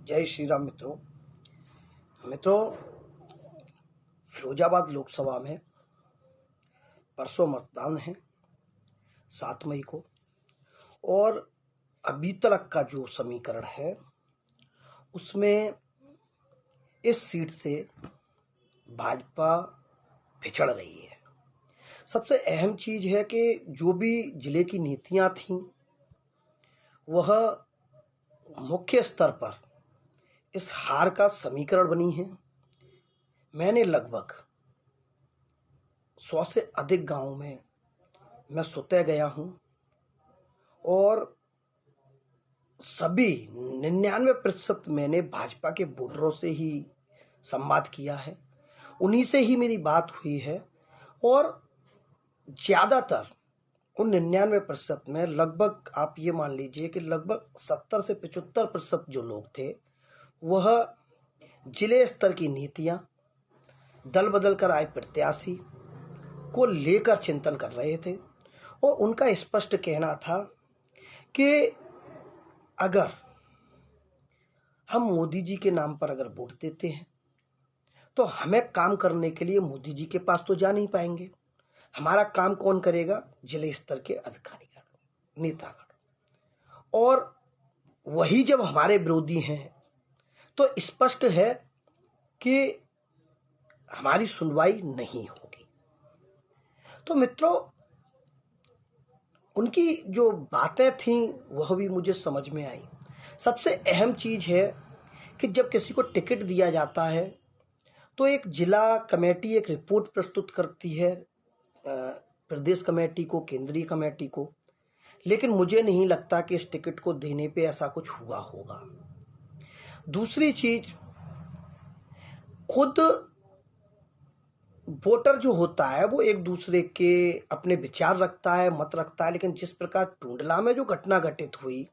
जय श्री राम मित्रों, फिरोजाबाद लोकसभा में परसों मतदान है 7 मई को, और अभी तक का जो समीकरण है उसमें इस सीट से भाजपा पिछड़ रही है। सबसे अहम चीज है कि जो भी जिले की नीतियां थीं वह मुख्य स्तर पर इस हार का समीकरण बनी है। मैंने लगभग 100 से अधिक गांवों में मैं स्वतः गया हूं और सभी 99% मैंने भाजपा के वोटरों से ही संवाद किया है, उन्हीं से ही मेरी बात हुई है। और ज्यादातर उन 99% में लगभग आप ये मान लीजिए कि लगभग 70 से 75% जो लोग थे वह जिले स्तर की नीतियां, दल बदल कर आए प्रत्याशी को लेकर चिंतन कर रहे थे। और उनका स्पष्ट कहना था कि अगर हम मोदी जी के नाम पर अगर वोट देते हैं तो हमें काम करने के लिए मोदी जी के पास तो जा नहीं पाएंगे। हमारा काम कौन करेगा? जिले स्तर के अधिकारीगण, नेतागण। और वही जब हमारे विरोधी हैं तो स्पष्ट है कि हमारी सुनवाई नहीं होगी। तो मित्रों, उनकी जो बातें थीं वह भी मुझे समझ में आई। सबसे अहम चीज है कि जब किसी को टिकट दिया जाता है तो एक जिला कमेटी एक रिपोर्ट प्रस्तुत करती है प्रदेश कमेटी को, केंद्रीय कमेटी को, लेकिन मुझे नहीं लगता कि इस टिकट को देने पे ऐसा कुछ हुआ होगा। दूसरी चीज, खुद वोटर जो होता है वो एक दूसरे के अपने विचार रखता है, मत रखता है, लेकिन जिस प्रकार टुंडला में जो घटना घटित हुई,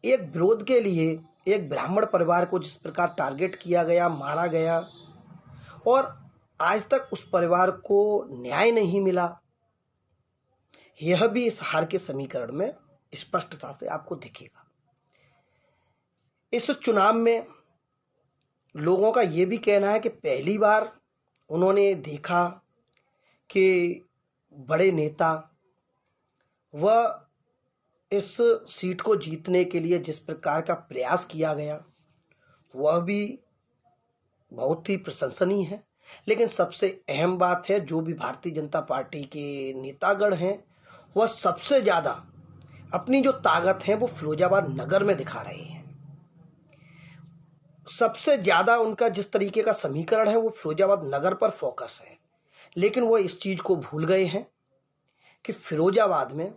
एक विरोध के लिए एक ब्राह्मण परिवार को जिस प्रकार टारगेट किया गया, मारा गया, और आज तक उस परिवार को न्याय नहीं मिला, यह भी इस हार के समीकरण में स्पष्टता से आपको दिखेगा। इस चुनाव में लोगों का यह भी कहना है कि पहली बार उन्होंने देखा कि बड़े नेता वह इस सीट को जीतने के लिए जिस प्रकार का प्रयास किया गया वह भी बहुत ही प्रशंसनीय है। लेकिन सबसे अहम बात है, जो भी भारतीय जनता पार्टी के नेतागण हैं वह सबसे ज्यादा अपनी जो ताकत है वो फिरोजाबाद नगर में दिखा रहे हैं। सबसे ज्यादा उनका जिस तरीके का समीकरण है वो फिरोजाबाद नगर पर फोकस है, लेकिन वो इस चीज को भूल गए हैं कि फिरोजाबाद में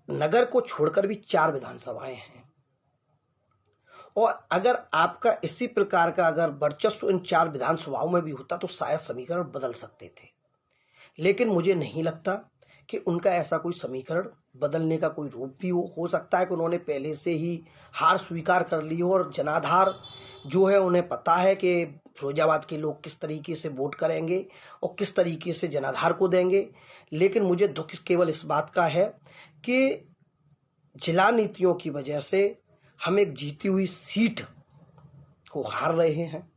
नगर को छोड़कर भी 4 विधानसभाएं हैं, और अगर आपका इसी प्रकार का अगर वर्चस्व इन 4 विधानसभाओं में भी होता तो शायद समीकरण बदल सकते थे। लेकिन मुझे नहीं लगता कि उनका ऐसा कोई समीकरण बदलने का कोई रूप भी हो सकता है कि उन्होंने पहले से ही हार स्वीकार कर ली हो और जनाधार जो है उन्हें पता है कि फिरोजाबाद के लोग किस तरीके से वोट करेंगे और किस तरीके से जनाधार को देंगे। लेकिन मुझे दुख केवल इस बात का है कि जिला नीतियों की वजह से हम एक जीती हुई सीट को हार रहे हैं,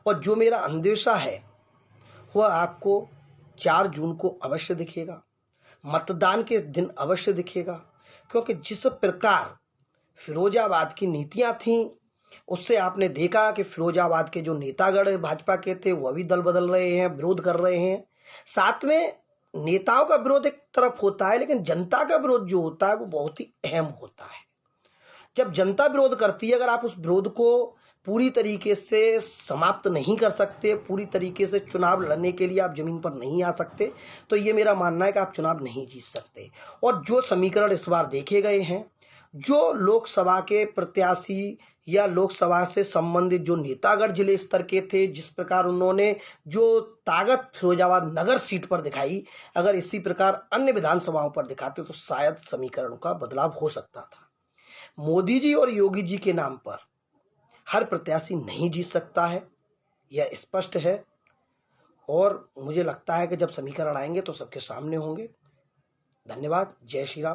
और जो मेरा अंदेशा है वह आपको 4 जून को अवश्य दिखेगा, मतदान के दिन अवश्य दिखेगा। क्योंकि जिस प्रकार फिरोजाबाद की नीतियां थीं उससे आपने देखा कि फिरोजाबाद के जो नेतागण भाजपा के थे वह भी दल बदल रहे हैं, विरोध कर रहे हैं। साथ में नेताओं का विरोध एक तरफ होता है, लेकिन जनता का विरोध जो होता है वो बहुत ही अहम होता है। जब जनता विरोध करती है, अगर आप उस विरोध को पूरी तरीके से समाप्त नहीं कर सकते, पूरी तरीके से चुनाव लड़ने के लिए आप जमीन पर नहीं आ सकते, तो ये मेरा मानना है कि आप चुनाव नहीं जीत सकते। और जो समीकरण इस बार देखे गए हैं, जो लोकसभा के प्रत्याशी या लोकसभा से संबंधित जो नेतागण जिले स्तर के थे, जिस प्रकार उन्होंने जो ताकत फिरोजाबाद नगर सीट पर दिखाई, अगर इसी प्रकार अन्य विधानसभाओं पर दिखाते तो शायद समीकरणों का बदलाव हो सकता था। मोदी जी और योगी जी के नाम पर हर प्रत्याशी नहीं जीत सकता है, यह स्पष्ट है। और मुझे लगता है कि जब समीकरण आएंगे तो सबके सामने होंगे। धन्यवाद। जय श्री राम।